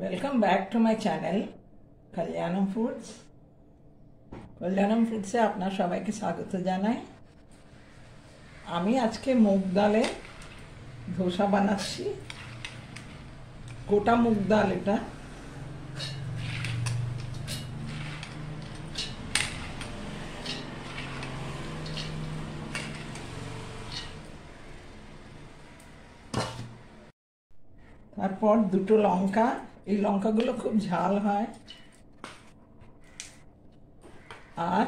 Welcome back to my channel Kalyanam foods. Kalyanam फूड्से आपनार सबाइके स्वागत जानाई। आमी आजके मुग डाले धोसा बानाচ্ছি। गोटा मुग डाल এটা। তারপর দুটো লঙ্কা, এই লঙ্কাগুলো খুব ঝাল হয়। আর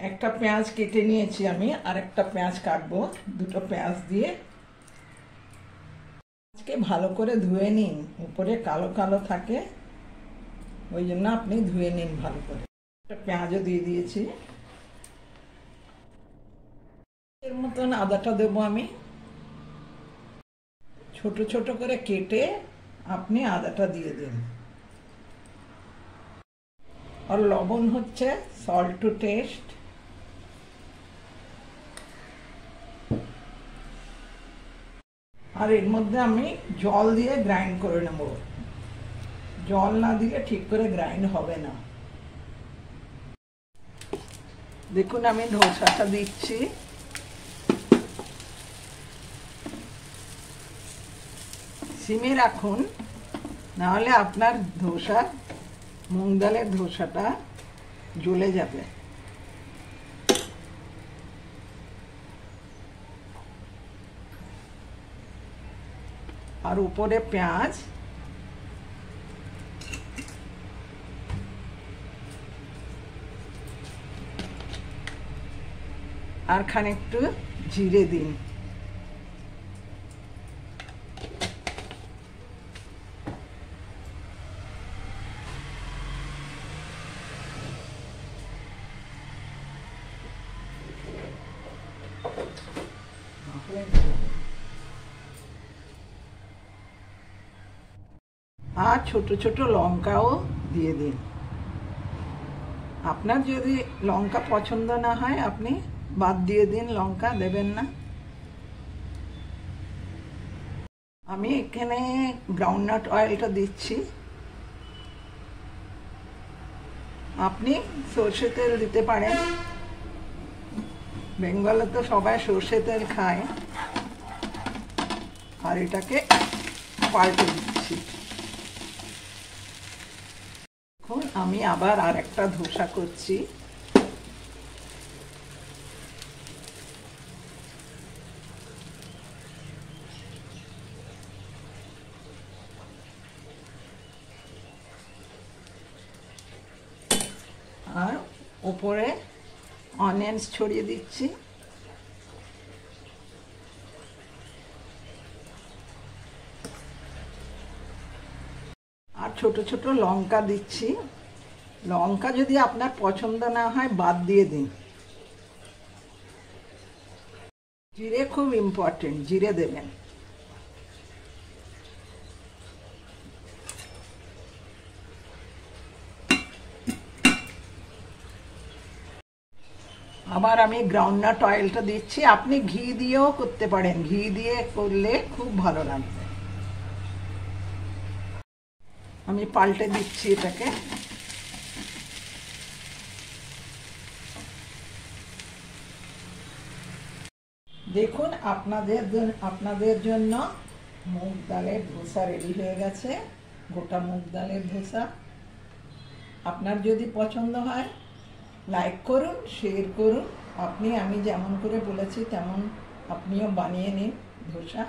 একটা পেঁয়াজ কেটে নিয়েছি আমি, আর একটা পেঁয়াজ কাটবো। দুটো পেঁয়াজ দিয়ে আজকে ভালো করে ধুয়ে নিন, উপরে কালো কালো থাকে, ওই জন্য আপনি ধুয়ে নিন ভালো করে। একটা পেঁয়াজও দিয়ে দিয়েছি। এর মতন আদাটা দেবো আমি। ছোট ছোট করে কেটে আপনি আদাটা দিয়ে দিন। আর লবণ হচ্ছে সল্ট টু টেস্ট। আর এর মধ্যে আমি জল দিয়ে গ্রাইন্ড করে নেব। জল না দিলে ঠিক করে গ্রাইন্ড হবে না। দেখুন আমি ধোসাটা দিচ্ছি। সিমে রাখুন, নাহলে আপনার ধোসা, মুগ ডালের ধোসাটা জ্বলে যাবে। আর উপরে পেঁয়াজ, আর খানিকটু জিরে দিন। আর ছোট ছোট লঙ্কাও দিয়ে দিন। আপনার যদি লঙ্কা পছন্দ না হয় আপনি বাদ দিয়ে দিন, লঙ্কা দেবেন না। আমি এখানে গ্রাউন্ডনাট অয়েলটা দিচ্ছি। আপনি সরষে তেল দিতে পারেন। বেঙ্গলে তো সবাই সরষে তেল খায়। আর এটাকে পাল্টে দিচ্ছি। এখন আমি আবার আরেকটা ধোসা করছি। আর উপরে অনিয়ন্স ছড়িয়ে দিচ্ছি। আর ছোট ছোট লঙ্কা দিচ্ছি। লঙ্কা যদি আপনার পছন্দ না হয় বাদ দিয়ে দিন। জিরে খুব ইম্পর্টেন্ট, জিরে দেবেন। আবার আমি গ্রাউন্ডনাট অয়েলটা দিচ্ছি। আপনি ঘি দিয়েও করতে পারেন, ঘি দিয়ে করলে খুব ভালো লাগবে। আমি পাল্টে দিচ্ছি এটাকে। দেখুন আপনাদের জন্য মুগ ডালের ধোসা রেডি হয়ে গেছে। গোটা মুগ ডালের ধোসা। আপনার যদি পছন্দ হয় লাইক করুন, শেয়ার করুন। আমি যেমন করে বলেছি তেমন আপনিও বানিয়ে নিন ধোসা।